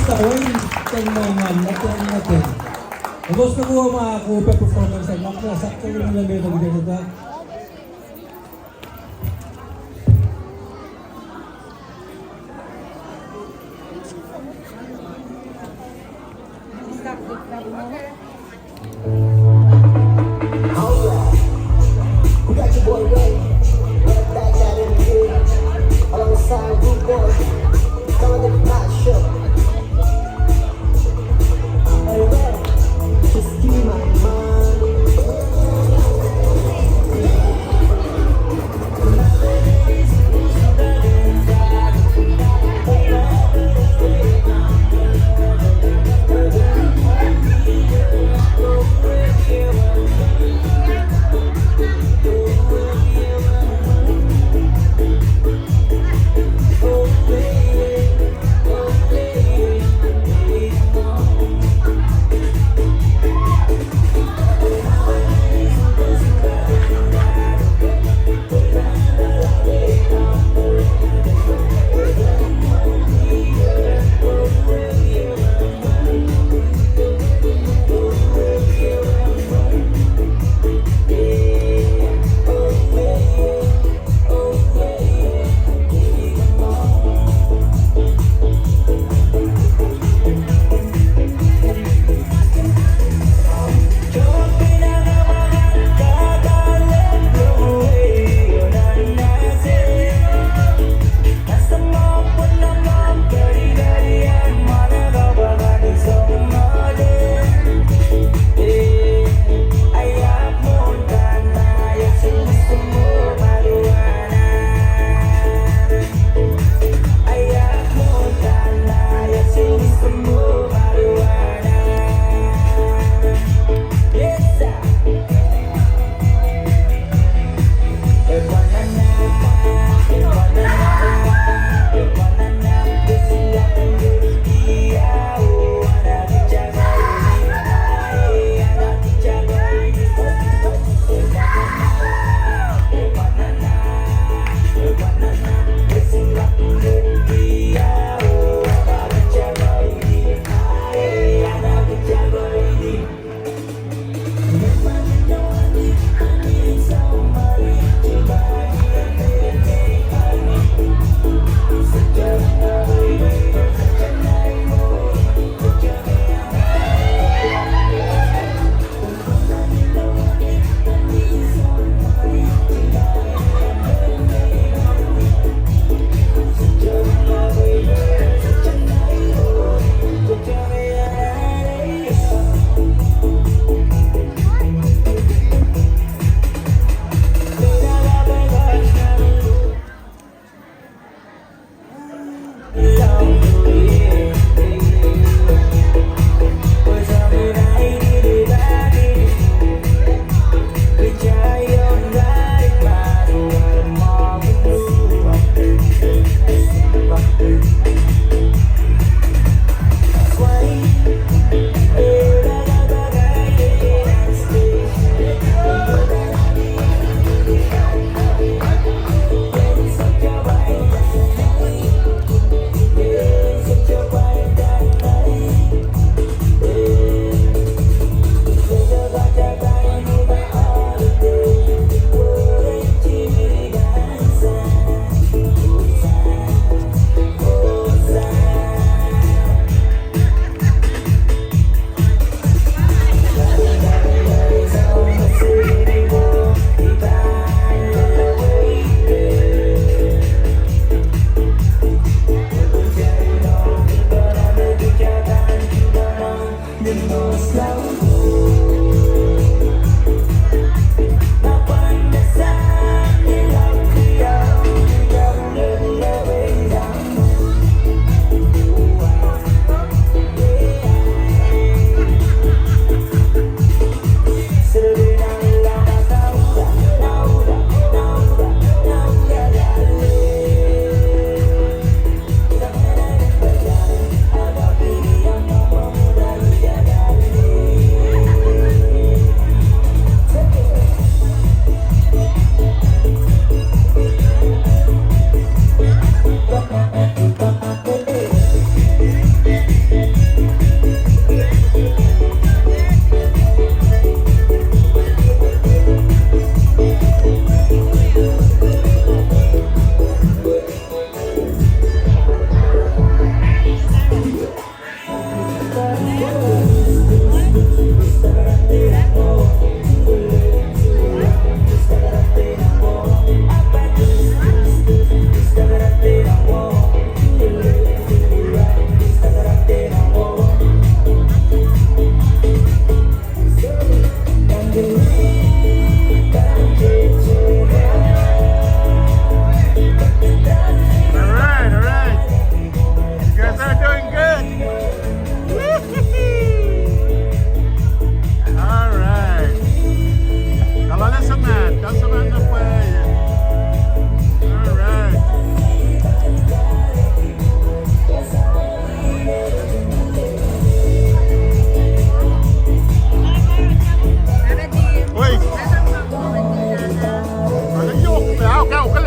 artista ko, yung 10 naman, natin. Tapos na po ang mga Cooper performance at nakasakto yung lang yung nagdadada.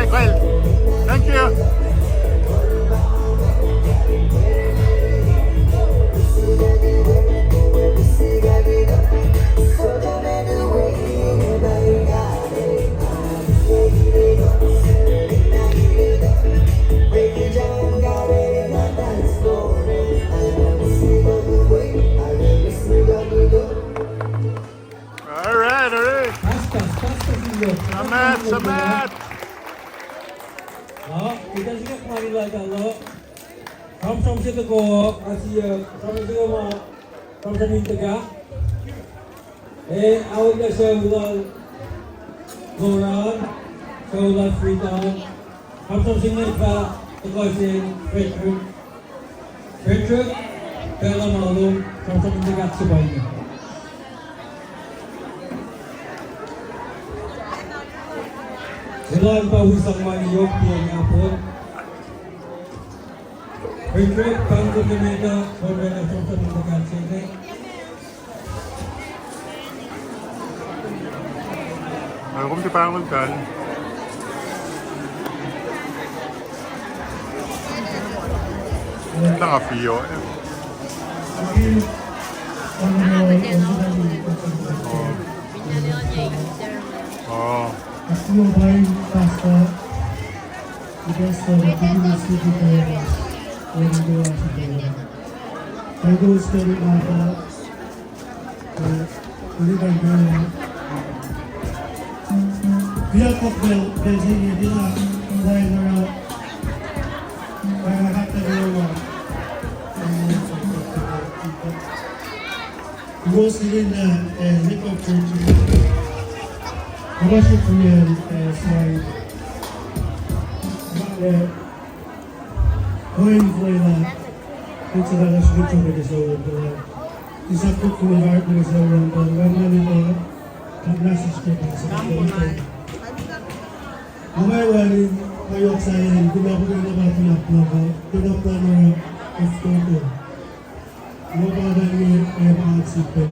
Okay, Kyle. Thank you. Alright, alright. Pastas ninyo. Salamat. Kita juga kemarin lah kalau from situ ko kasi from situ mo from sa Mintaga. Awag na siya ulang go round, siya ulang FREEDA. From situ pa ito si Frederick, pero malum from sa Mintaga sa bahay niya. Ilan pa usang maniyok niya nga po. Frederick, pang kumimita, sobrang na from sa Mintaga sa bahay. Ako di pangon kan. Lang afiyo. Oh. Aku buying pasta because the people speak when you go out to the I go study live and learn. Via cocktail, basically, dia lain orang orang kata dia orang. Go sini na live up to Russian Korean side. Going for that, it's a lot of switch over the zone. It's a cook for the heart of the zone, but when I live ang nasa script sa ito. Umay wali kayo sa iyo, kung ako din naman tinapla ko, tinapla mo F2.